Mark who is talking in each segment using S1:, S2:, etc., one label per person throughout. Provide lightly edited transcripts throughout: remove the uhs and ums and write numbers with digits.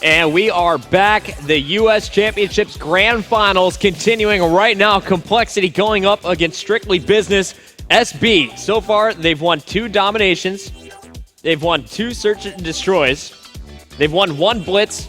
S1: And we are back. The U.S. Championships Grand Finals continuing right now. Complexity going up against Strictly Business. SB, so far, they've won 2 dominations. They've won 2 search and destroys. They've won 1 blitz.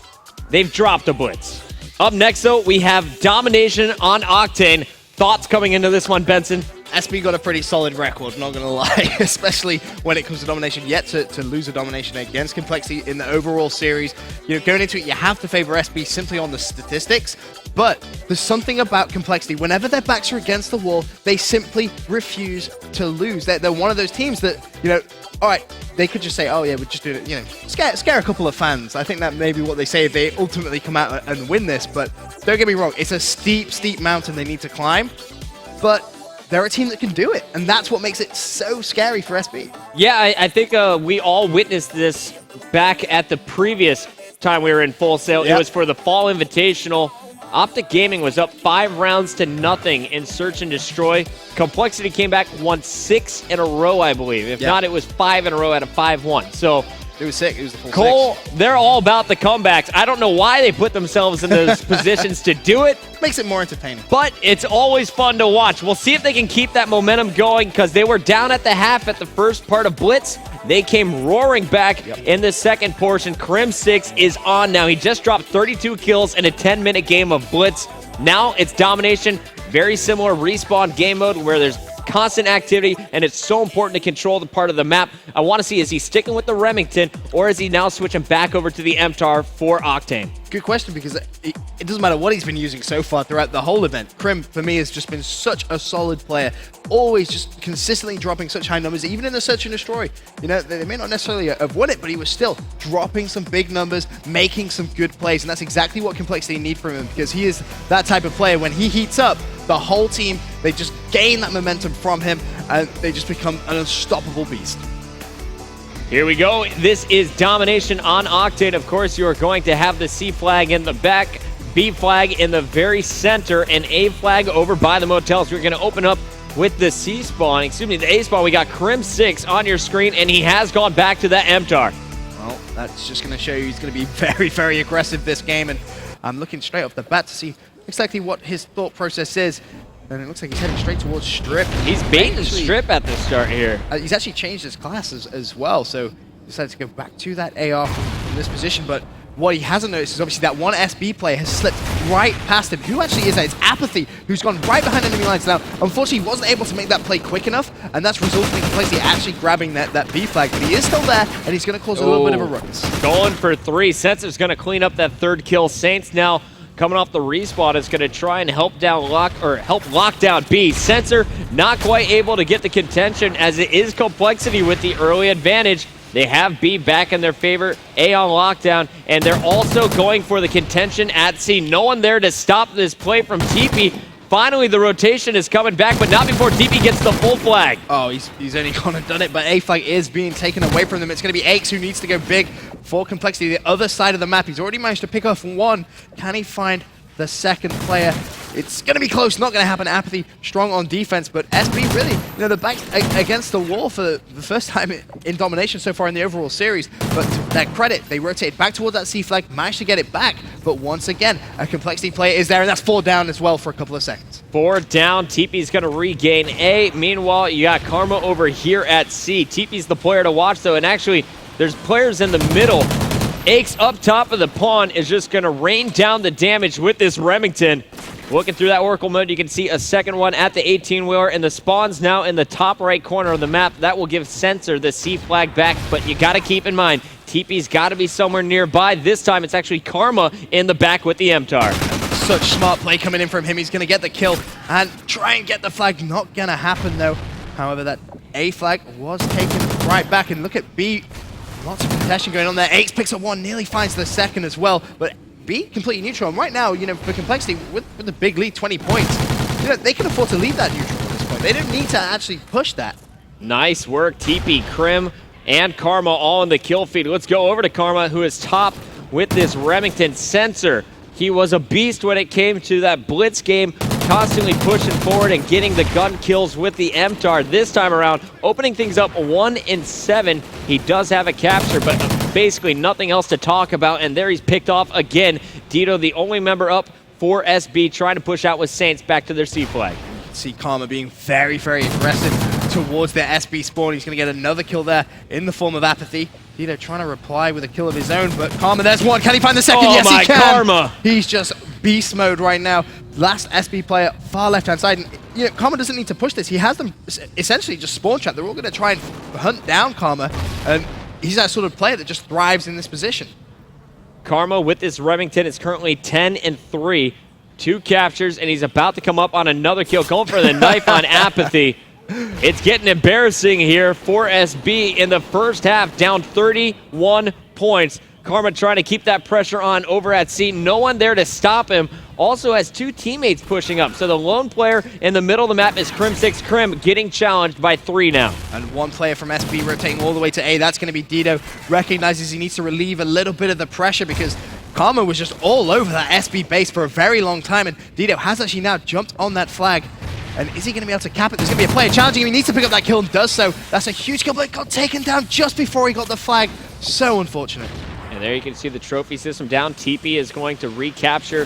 S1: They've dropped a blitz. Up next, though, we have domination on Octane. Thoughts coming into this one, Benson?
S2: SB got a pretty solid record, not going to lie, especially when it comes to domination. Yet to lose a domination against Complexity in the overall series. You know, going into it, you have to favor SB simply on the statistics, but there's something about Complexity. Whenever their backs are against the wall, they simply refuse to lose. They're one of those teams that, you know, all right, they could just say, oh yeah, we're just doing it, you know, scare a couple of fans. I think that may be what they say if they ultimately come out and win this, but don't get me wrong, it's a steep, steep mountain they need to climb, but they're a team that can do it, and that's what makes it so scary for SB.
S1: Yeah, I think we all witnessed this back at the previous time we were in Full Sail.
S2: Yep.
S1: It was for the Fall Invitational. Optic Gaming was up 5 rounds to nothing in Search and Destroy. Complexity came back, won 6 in a row, I believe. If not, it was 5 in a row out of 5-1. So
S2: it was sick. It was the full
S1: Cole,
S2: 6.
S1: They're all about the comebacks. I don't know why they put themselves in those positions to do it.
S2: Makes it more entertaining.
S1: But it's always fun to watch. We'll see if they can keep that momentum going because they were down at the half at the first part of Blitz. They came roaring back in the second portion. Crim6 is on now. He just dropped 32 kills in a 10-minute game of Blitz. Now it's domination. Very similar respawn game mode where there's constant activity, and it's so important to control the part of the map. I want to see, is he sticking with the Remington, or is he now switching back over to the MTAR for Octane?
S2: Good question, because it doesn't matter what he's been using so far throughout the whole event. Crim, for me, has just been such a solid player, always just consistently dropping such high numbers, even in the Search and Destroy. You know, they may not necessarily have won it, but he was still dropping some big numbers, making some good plays, and that's exactly what Complexity need from him, because he is that type of player. When he heats up, the whole team, they just gain that momentum from him, and they just become an unstoppable beast.
S1: Here we go. This is domination on Octane. Of course, you are going to have the C flag in the back, B flag in the very center, and A flag over by the motels. We're going to open up with the C spawn, the A spawn. We got Crim6 on your screen, and he has gone back to that MTAR.
S2: Well, that's just going to show you he's going to be very, very aggressive this game, and I'm looking straight off the bat to see exactly what his thought process is. And it looks like he's heading straight towards Strip.
S1: He's baiting Strip at the start here.
S2: He's actually changed his class as well, so he decided to go back to that AR from this position. But what he hasn't noticed is obviously that one SB player has slipped right past him. Who actually is that? It's Apathy, who's gone right behind enemy lines. Now, unfortunately, he wasn't able to make that play quick enough, and that's resulting in Complexity actually grabbing that B flag. But he is still there, and he's going to cause a little bit of a ruckus.
S1: Going for 3. Sensor's going to clean up that 3rd kill. Saints now coming off the respawn is going to try and help lock down B. Sensor not quite able to get the contention as it is Complexity with the early advantage. They have B back in their favor, A on lockdown, and they're also going for the contention at C. No one there to stop this play from TP. Finally, the rotation is coming back, but not before TP gets the full flag.
S2: Oh, he's only gone and done it, but A flag is being taken away from them. It's going to be Aches who needs to go big for Complexity. The other side of the map, he's already managed to pick off 1. Can he find the second player? It's going to be close, not going to happen. Apathy strong on defense, but SB really, you know, the back against the wall for the first time in domination so far in the overall series. But to their credit, they rotate back towards that C flag, managed to get it back. But once again, a Complexity player is there, and that's 4 down as well for a couple of seconds.
S1: 4 down. TP's going to regain A. Meanwhile, you got Karma over here at C. TP's the player to watch, though, and actually, there's players in the middle. Aches up top of the pawn is just going to rain down the damage with this Remington. Looking through that Oracle mode, you can see a second one at the 18-wheeler, and the spawn's now in the top right corner of the map. That will give Sensor the C flag back, but you got to keep in mind, TP's got to be somewhere nearby. This time, it's actually Karma in the back with the MTAR.
S2: Such smart play coming in from him. He's going to get the kill and try and get the flag. Not going to happen, though. However, that A flag was taken right back, and look at B. Lots of contention going on there. Aches picks up 1, nearly finds the second as well, but B completely neutral. And right now, you know, for Complexity, with the big lead, 20 points, you know, they can afford to leave that neutral at this point. They don't need to actually push that.
S1: Nice work, TP, Crim, and Karma all in the kill feed. Let's go over to Karma, who is top with this Remington. Sensor. He was a beast when it came to that Blitz game, constantly pushing forward and getting the gun kills with the MTAR. This time around, opening things up 1 in 7. He does have a capture, but basically nothing else to talk about, and there he's picked off again. Dito, the only member up for SB, trying to push out with Saints back to their C flag.
S2: See Karma being very, very aggressive towards their SB spawn. He's going to get another kill there in the form of Apathy. Dito trying to reply with a kill of his own, but Karma, there's one. Can he find the second?
S1: Oh,
S2: yes,
S1: my
S2: he can.
S1: Karma.
S2: He's just beast mode right now. Last SB player, far left-hand side. And, you know, Karma doesn't need to push this. He has them essentially just spawn trap. They're all going to try and hunt down Karma, and he's that sort of player that just thrives in this position.
S1: Karma with this Remington is currently 10-3. 2 captures, and he's about to come up on another kill, going for the knife on Apathy. It's getting embarrassing here for SB in the first half, down 31 points. Karma trying to keep that pressure on over at C. No one there to stop him. Also has 2 teammates pushing up. So the lone player in the middle of the map is Crim6. Crim getting challenged by 3 now.
S2: And 1 player from SB rotating all the way to A. That's going to be Dito. Recognizes he needs to relieve a little bit of the pressure because Karma was just all over that SB base for a very long time. And Dito has actually now jumped on that flag. And is he going to be able to cap it? There's going to be a player challenging him. He needs to pick up that kill and does so. That's a huge kill, but it got taken down just before he got the flag. So unfortunate.
S1: And there you can see the trophy system down. TP is going to recapture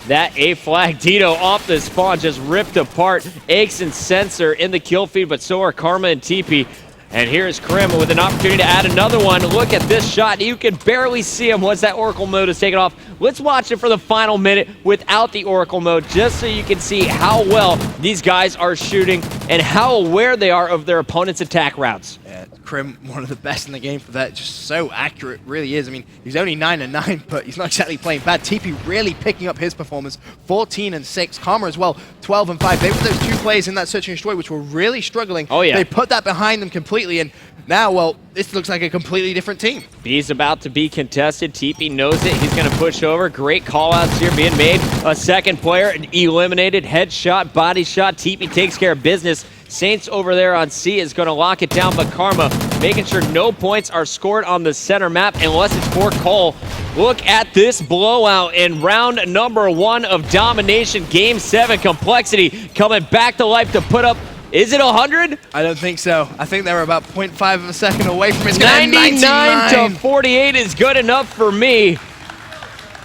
S1: that A flag. Dito off the spawn, just ripped apart. Aches and Sensor in the kill feed, but so are Karma and TP. And here's Krim with an opportunity to add another one. Look at this shot. You can barely see him once that Oracle mode is taken off. Let's watch it for the final minute without the Oracle mode, just so you can see how well these guys are shooting and how aware they are of their opponent's attack routes.
S2: Yeah, Krim, one of the best in the game for that. Just so accurate, really is. I mean, he's only 9-9, but he's not exactly playing bad. TP really picking up his performance. 14-6. Karma as well, 12-5. They were those 2 players in that Search and Destroy which were really struggling.
S1: Oh, yeah.
S2: They put that behind them completely, and now, well, this looks like a completely different team.
S1: B's about to be contested. TP knows it. He's going to push over. Great call-outs here being made. A second player eliminated. Headshot, body shot. TP takes care of business. Saints over there on C is going to lock it down, but Karma making sure no points are scored on the center map unless it's for Cole. Look at this blowout in round number 1 of Domination. Game 7, Complexity coming back to life to put up, is it 100?
S2: I don't think so. I think they were about 0.5 of a second away from it.
S1: 99 to 48 is good enough for me.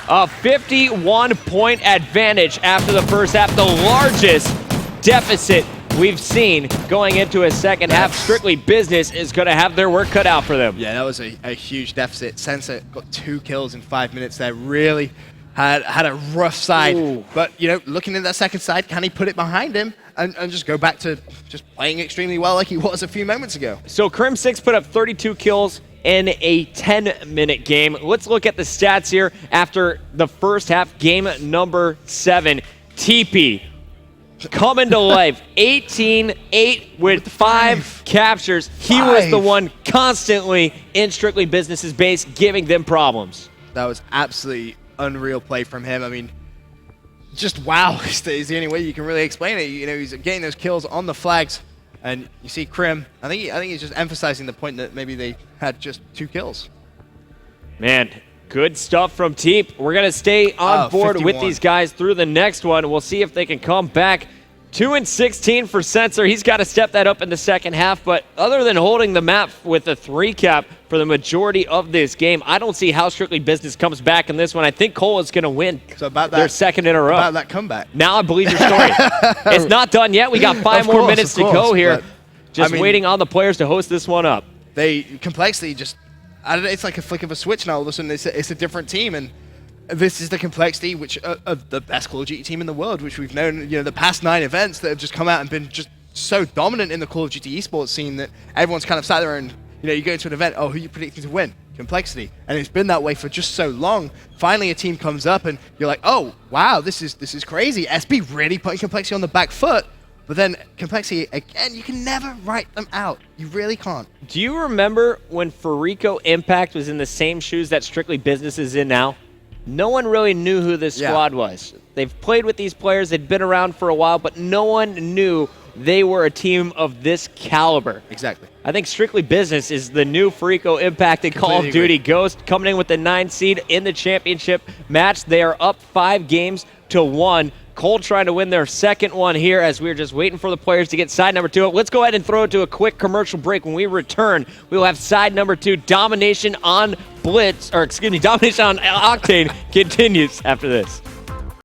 S1: A 51-point advantage after the first half, the largest deficit we've seen going into a second half. Strictly Business is going to have their work cut out for them.
S2: Yeah, that was a huge deficit. Sensor got 2 kills in 5 minutes there. Really had a rough side.
S1: Ooh.
S2: But, you know, looking at that second side, can he put it behind him and just go back to just playing extremely well like he was a few moments ago?
S1: So Crim6 put up 32 kills in a 10-minute game. Let's look at the stats here after the first half, game number 7. TP coming to life, 18-8 with 5 captures. He was the one constantly in Strictly Business's base, giving them problems.
S2: That was absolutely unreal play from him. I mean, just wow is the only way you can really explain it. You know, he's getting those kills on the flags, and you see Krim. I think he's just emphasizing the point that maybe they had just 2 kills.
S1: Man, good stuff from Teep. We're going to stay on board
S2: 51.
S1: with these guys through the next one. We'll see if they can come back. 2-16 for Sensor. He's got to step that up in the second half, but other than holding the map with a 3 cap for the majority of this game, I don't see how Strictly Business comes back in this one. I think Cole is going to win their second in a row.
S2: About that comeback.
S1: Now I believe your story. It's not done yet. We got 5 more minutes to go here. Just waiting on the players to host this one up.
S2: They Complexity just, I don't know, it's like a flick of a switch now. All of a sudden it's a different team, and this is the Complexity, which of the best Call of Duty team in the world, which we've known, you know, the past 9 events that have just come out and been just so dominant in the Call of Duty esports scene that everyone's kind of sat there and, you know, you go to an event, oh, who are you predicting to win? Complexity. And it's been that way for just so long. Finally, a team comes up and you're like, oh, wow, this is crazy. SB really putting Complexity on the back foot. But then Complexity, again, you can never write them out. You really can't.
S1: Do you remember when Farico Impact was in the same shoes that Strictly Business is in now? No one really knew who this squad was. They've played with these players. They'd been around for a while, but no one knew they were a team of this caliber.
S2: Exactly.
S1: I think Strictly Business is the new Farico Impact in Call of Duty. Ghost coming in with the 9 seed in the championship match. They are up 5 games to 1. Cold trying to win their second one here as we're just waiting for the players to get side number 2 up. Let's go ahead and throw it to a quick commercial break. When we return, we will have side number 2, Domination on Blitz, or excuse me, Domination on Octane continues after this.